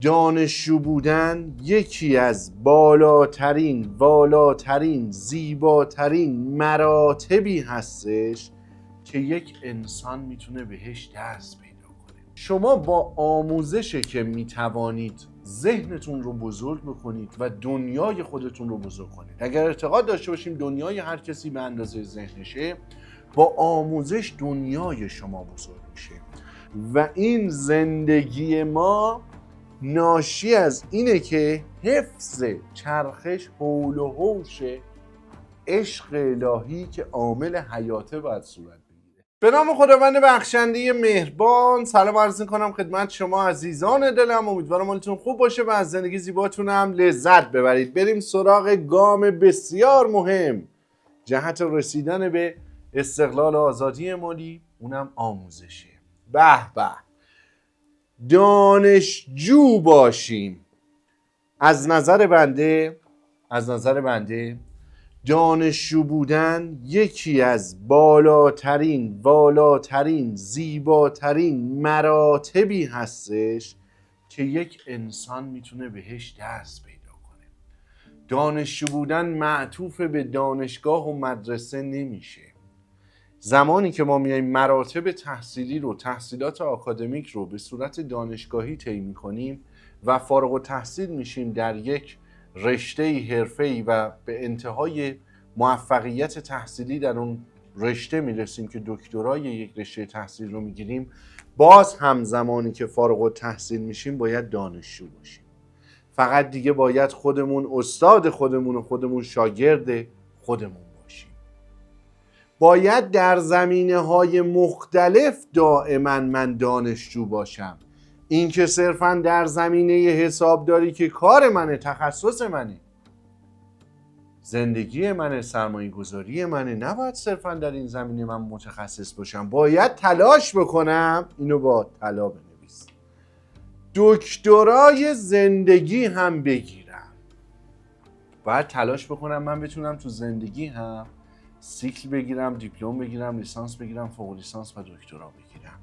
دانشجو بودن یکی از والاترین زیباترین مراتبی هستش که یک انسان میتونه بهش دست پیدا کنه. شما با آموزشه که میتوانید ذهنتون رو بزرگ بکنید و دنیای خودتون رو بزرگ کنید. اگر اعتقاد داشته باشیم دنیای هر کسی به اندازه ذهنشه، با آموزش دنیای شما بزرگ میشه و این زندگی ما ناشی از اینه که حفظ چرخش حول و حوش عشق الهی که عامل حیاته باید صورت بگیره. به نام خداوند بخشنده مهربان، سلام عرض می‌کنم خدمت شما عزیزان دلم. امیدوارم حالتون خوب باشه و از زندگی زیباتون هم لذت ببرید. بریم سراغ گام بسیار مهم جهت رسیدن به استقلال آزادی مالی، اونم آموزشه. به به، دانشجو باشیم. از نظر بنده دانشجو بودن یکی از والاترین زیباترین مراتبی هستش که یک انسان میتونه بهش دست پیدا کنه. دانشجو بودن معطوف به دانشگاه و مدرسه نمیشه. زمانی که ما میایم مراتب تحصیلی رو، تحصیلات آکادمیک رو به صورت دانشگاهی طی می‌کنیم و فارغ التحصیل میشیم در یک رشته حرفه‌ای و به انتهای موفقیت تحصیلی در اون رشته میرسیم که دکترای یک رشته تحصیل رو میگیریم، باز هم زمانی که فارغ التحصیل میشیم باید دانشجو باشیم. فقط دیگه باید خودمون استاد خودمون و خودمون شاگرد خودمون باشیم. باید در زمینه‌های مختلف دائما من دانشجو باشم. این که صرفاً در زمینه حسابداری که کار منه، تخصص منه، زندگی منه، سرمایه گذاری منه، نباید صرفاً در این زمینه من متخصص باشم. باید تلاش بکنم. اینو با طلا بنویس. دکترای زندگی هم بگیرم. باید تلاش بکنم من بتونم تو زندگی هم سیکل بگیرم، دیپلم بگیرم، لیسانس بگیرم، فوق لیسانس و دکترا بگیرم.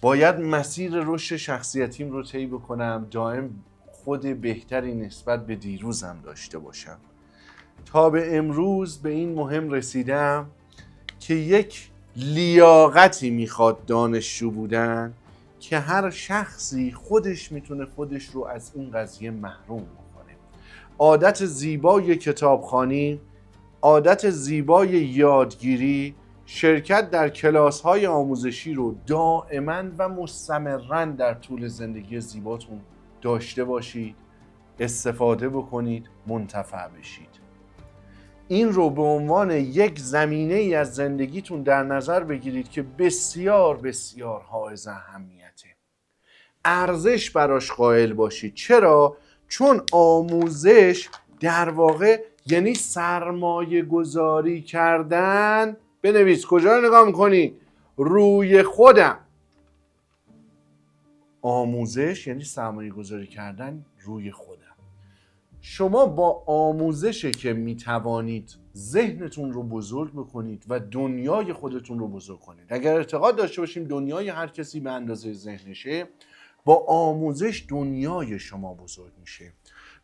باید مسیر رشد شخصیتیم رو طی بکنم، دائم خود بهتری نسبت به دیروزم داشته باشم. تا به امروز به این مهم رسیدم که یک لیاقتی میخواد دانشجو بودن که هر شخصی خودش میتونه خودش رو از این قضیه محروم بکنه. عادت زیبای کتابخوانی، عادت زیبای یادگیری، شرکت در کلاس‌های آموزشی رو دائما و مستمراً در طول زندگی زیباتون داشته باشید، استفاده بکنید، منتفع بشید. این رو به عنوان یک زمینه ای از زندگیتون در نظر بگیرید که بسیار بسیار حائز اهمیته. ارزش براش قائل باشید. چرا؟ چون آموزش در واقع یعنی سرمایه گذاری کردن. بنویس، کجا رو نگاه میکنی؟ روی خودم. آموزش یعنی سرمایه گذاری کردن روی خودم. شما با آموزشه که میتوانید ذهنتون رو بزرگ بکنید و دنیای خودتون رو بزرگ کنید. اگر اعتقاد داشته باشیم دنیای هر کسی به اندازه ذهنشه، با آموزش دنیای شما بزرگ میشه.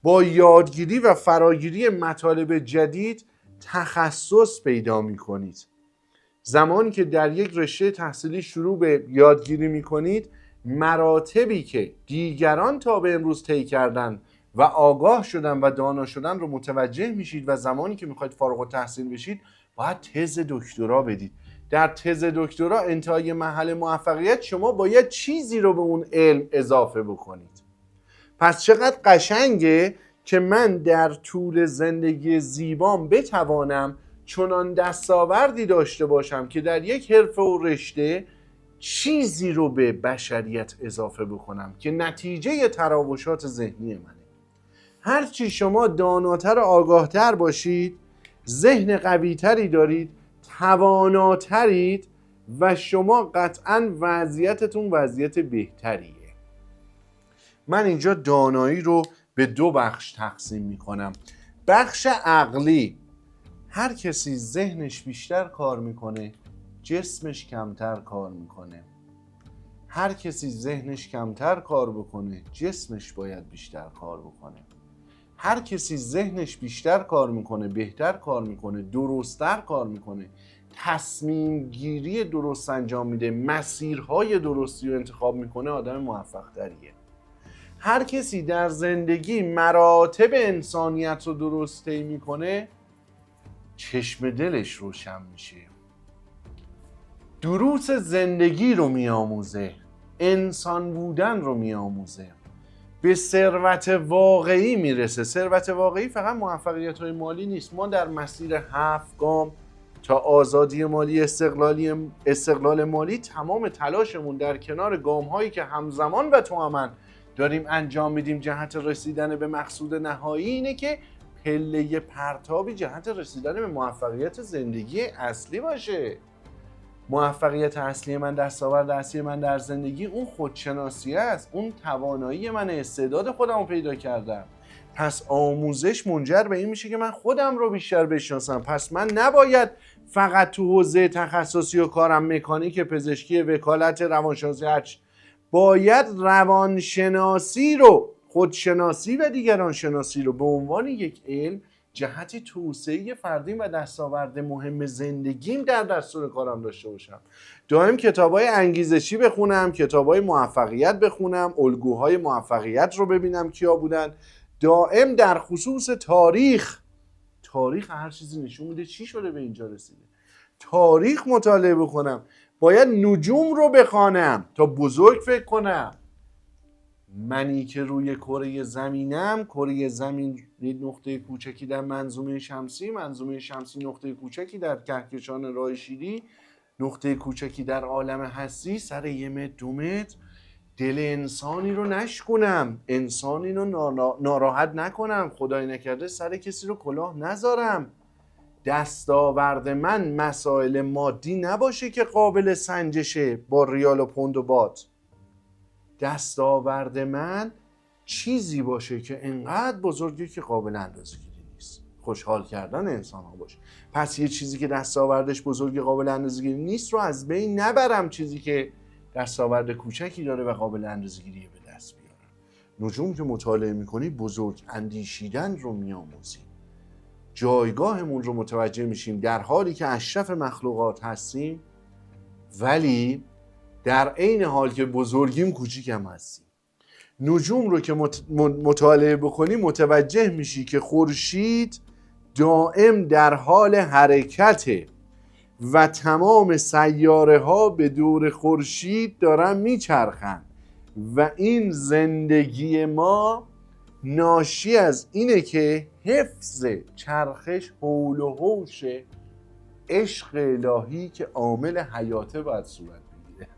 با یادگیری و فراگیری مطالب جدید تخصص پیدا میکنید. زمانی که در یک رشته تحصیلی شروع به یادگیری میکنید، مراتبی که دیگران تا به امروز طی کردن و آگاه شدن و دانا شدن رو متوجه میشید و زمانی که میخواید فارغ التحصیل بشید باید تز دکترا بدید. در تز دکترا انتهای محل موفقیت شما باید چیزی رو به اون علم اضافه بکنید. پس چقدر قشنگه که من در طول زندگی زیبام بتوانم چنان دستاوردی داشته باشم که در یک حرفه و رشته چیزی رو به بشریت اضافه بکنم که نتیجه تراوشات ذهنی منه. هرچی شما داناتر و آگاهتر باشید، ذهن قویتری دارید، تواناترید و شما قطعاً وضعیتتون وضعیت بهتریه. من اینجا دانایی رو به دو بخش تقسیم میکنم. بخش عقلی، هر کسی ذهنش بیشتر کار میکنه، جسمش کمتر کار میکنه. هر کسی ذهنش کمتر کار بکنه، جسمش باید بیشتر کار بکنه. هر کسی ذهنش بیشتر کار میکنه، بهتر کار میکنه، درست‌تر کار میکنه، تصمیم گیری درست انجام میده، مسیرهای درستی رو انتخاب میکنه، آدم موفق تریه. هر کسی در زندگی مراتب انسانیت رو درست طی میکنه، چشم دلش روشن میشه، دروس زندگی رو میآموزه، انسان بودن رو میآموزه، به ثروت واقعی میرسه. ثروت واقعی فقط موفقیت‌های مالی نیست. ما در مسیر 7 گام تا آزادی مالی، استقلال مالی، تمام تلاشمون در کنار گام‌هایی که همزمان و توأماً داریم انجام میدیم جهت رسیدن به مقصود نهایی اینه که پله پرتابی جهت رسیدن به موفقیت زندگی اصلی باشه. موفقیت اصلی من، دستاورد اصلی من در زندگی اون خودشناسی است، اون توانایی من، استعداد خودم رو پیدا کردم. پس آموزش منجر به این میشه که من خودم رو بیشتر بشناسم. پس من نباید فقط تو حوزه تخصصی و کارم مکانیک، پزشکی، وکالت، روانشناسی، باید روانشناسی رو، خودشناسی و دیگران شناسی رو به عنوان یک علم جهت توسعه فردی و دستاورد مهم زندگیم در دستور کارم داشته باشم. دائم کتابای انگیزشی بخونم، کتابای موفقیت بخونم، الگوهای موفقیت رو ببینم کیا بودن. دائم در خصوص تاریخ هر چیزی نشون میده چی شده به اینجا رسیده. تاریخ مطالعه بکنم. باید نجوم رو بخوانم تا بزرگ فکر کنم. منی که روی کره زمینم، کره زمین نقطه کوچکی در منظومه شمسی نقطه کوچکی در کهکشان راه شیری، نقطه کوچکی در عالم هستی، سر 1 متر 2 متر. دل انسانی رو نشکنم، انسانی رو ناراحت نکنم، خدای نکرده سر کسی رو کلاه نذارم. دستاورد من مسائل مادی نباشه که قابل سنجشه با ریال و پوند و بات. دستاورد من چیزی باشه که انقدر بزرگه که قابل اندازه‌گیری نیست. خوشحال کردن انسان ها باشه. پس یه چیزی که دستاوردش بزرگه، قابل اندازه‌گیری نیست رو از بین نبرم، چیزی که دستاورد کوچکی داره و قابل اندازه‌گیری به دست بیارم. نجوم که مطالعه میکنی بزرگ اندیشیدن رو میآموزی. جایگاهمون رو متوجه میشیم در حالی که اشرف مخلوقات هستیم، ولی در عین حال که بزرگیم کوچیکم هستیم. نجوم رو که مطالعه بکنی متوجه میشی که خورشید دائم در حال حرکته و تمام سیاره ها به دور خورشید دارن میچرخن و این زندگی ما ناشی از اینه که حفظ چرخش حول و حوش عشق الهی که عامل حیاته باید صورت بگیره.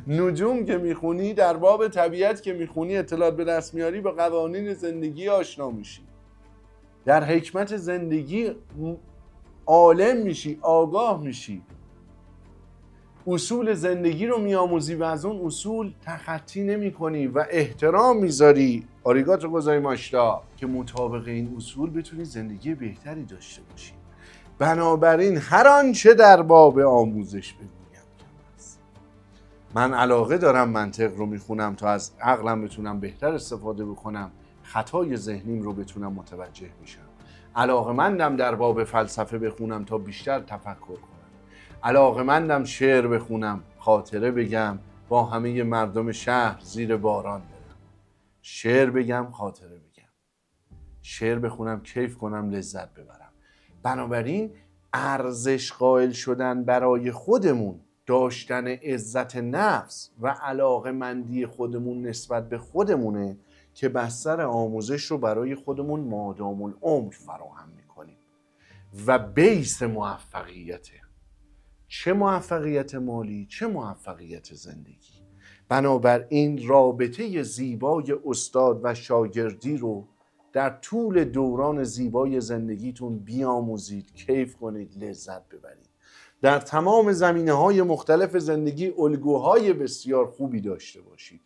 نجوم که میخونی، در باب طبیعت که میخونی، اطلاعات به دست میاری، به قوانین زندگی آشنا میشی، در حکمت زندگی عالم میشی، آگاه میشی، اصول زندگی رو میآموزی و از اون اصول تخطی نمی کنی و احترام میذاری، آریگاتو گوزایماشتا، که مطابق این اصول بتونی زندگی بهتری داشته باشی. بنابراین هر آنچه در باب آموزش بگویم کم است. من علاقه دارم منطق رو میخونم تا از عقلم بتونم بهتر استفاده بکنم، خطای ذهنیم رو بتونم متوجه بشم. علاقه‌مندم در باب فلسفه بخونم تا بیشتر تفکر کنم. علاقه‌مندم شعر بخونم، خاطره بگم، با همه مردم شهر زیر باران برم. شعر بگم، خاطره بگم، شعر بخونم، کیف کنم، لذت ببرم. بنابراین ارزش قائل شدن برای خودمون، داشتن عزت نفس و علاقه‌مندی خودمون نسبت به خودمونه که بستر آموزش رو برای خودمون مادام العمر فراهم میکنیم و بیس موفقیته. چه موفقیت مالی، چه موفقیت زندگی. بنابراین رابطه زیبای استاد و شاگردی رو در طول دوران زیبای زندگیتون بیاموزید، کیف کنید، لذت ببرید. در تمام زمینه‌های مختلف زندگی الگوهای بسیار خوبی داشته باشید.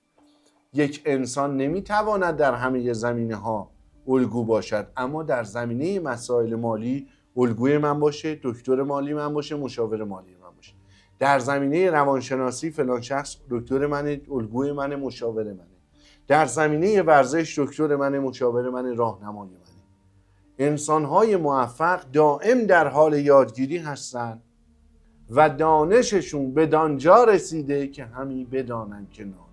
یک انسان نمیتواند در همه زمینه‌ها الگو باشد، اما در زمینه مسائل مالی الگوی من باشه، دکتر مالی من باشه، مشاور مالی من باشه. در زمینه روانشناسی فلان شخص دکتر منه، الگوی منه، مشاور منه. در زمینه ورزش دکتر منه، مشاور منه، راهنمای منه. انسان‌های موفق دائم در حال یادگیری هستند و دانششون به دانجا رسیده که همی بدانند که نادانند.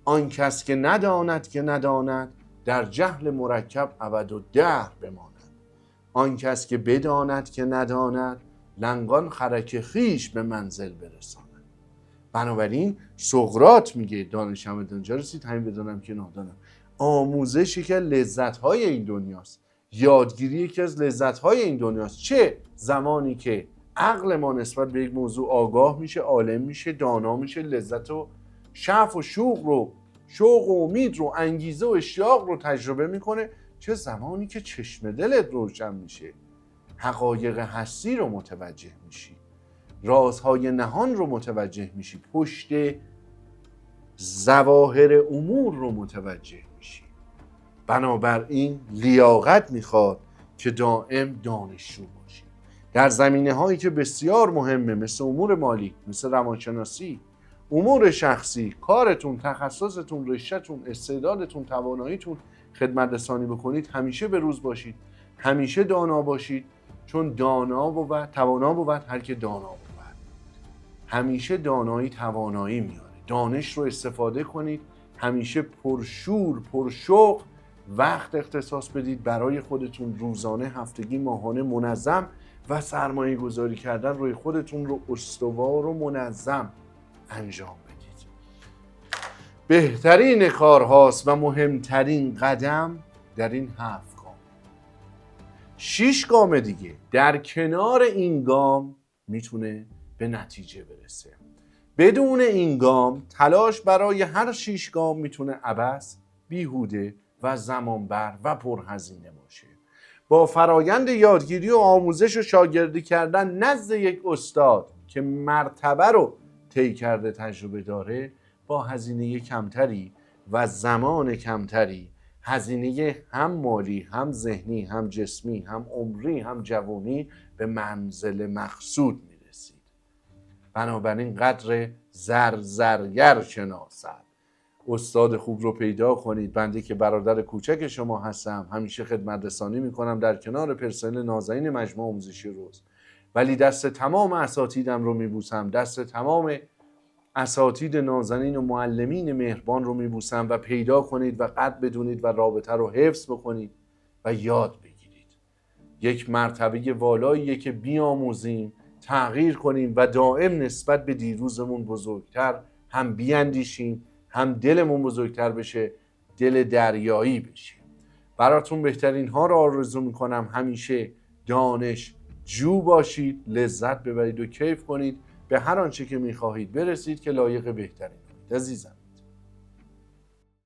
آن کس که نداند در جهل مرکب ابدالدهر بماند. آن کس که بداند که نداند لنگان خرک خیش به منزل برساند. بنابراین سقراط میگه دانشم به دانجا رسید همین بدانم که نادانم. آموزش یکی از لذت‌های این دنیاست. یادگیری یکی از لذت‌های این دنیاست. چه زمانی که عقل ما نسبت به یک موضوع آگاه میشه، عالم میشه، دانا میشه، لذت و شعف و شوق و امید رو، انگیزه و اشتیاق رو تجربه میکنه. چه زمانی که چشم دلت روشن میشه، حقایق هستی رو متوجه میشی، رازهای نهان رو متوجه میشی، پشت ظواهر امور رو متوجه میشی. بنابراین لیاقت میخواد که دائم دانشجو باشی در زمینه هایی که بسیار مهمه، مثل امور مالی، مثل روانشناسی، امور شخصی، کارتون، تخصصتون، رشته‌تون، استعدادتون، تواناییتون. خدمت رسانی بکنید، همیشه به روز باشید، همیشه دانا باشید، چون دانا بود توانا بود هر که دانا بود. همیشه دانایی توانایی میاره. دانش رو استفاده کنید، همیشه پرشور پرشوق وقت اختصاص بدید برای خودتون، روزانه، هفتگی، ماهانه، منظم، و سرمایه گذاری کردن روی خودتون رو استوار و منظم انجام بدید. بهترین کارهاست و مهمترین قدم در این 7 گام. 6 گام دیگه در کنار این گام میتونه به نتیجه برسه. بدون این گام تلاش برای هر 6 گام میتونه عبث، بیهوده و زمانبر و پرهزینه باشه. با فرایند یادگیری و آموزش و شاگردی کردن نزد یک استاد که مرتبه رو طی کرده، تجربه داره، با هزینه کمتری و زمان کمتری، هزینه هم مالی، هم ذهنی، هم جسمی، هم عمری، هم جوانی، به منزل مقصود میرسید. بنابراین قدر زرگر شناسد. استاد خوب رو پیدا کنید. بنده که برادر کوچک شما هستم، همیشه خدمت رسانی میکنم در کنار پرسنل نازنین مجموعه آموزشی روز، ولی دست تمام اساتیدم رو میبوسم، دست تمام اساتید نازنین و معلمین مهربان رو میبوسم. و پیدا کنید و قدر بدونید و رابطه رو حفظ بکنید و یاد بگیرید. یک مرتبه والاییه که بیاموزیم، تغییر کنیم و دائم نسبت به دیروزمون بزرگتر هم بیاندیشیم، هم دلمون بزرگتر بشه، دل دریایی بشه. براتون بهترین ها رو آرزو میکنم. همیشه دانش جو باشید، لذت ببرید و کیف کنید، به هر آنچه که میخواهید برسید که لایق بهترین. عزیزم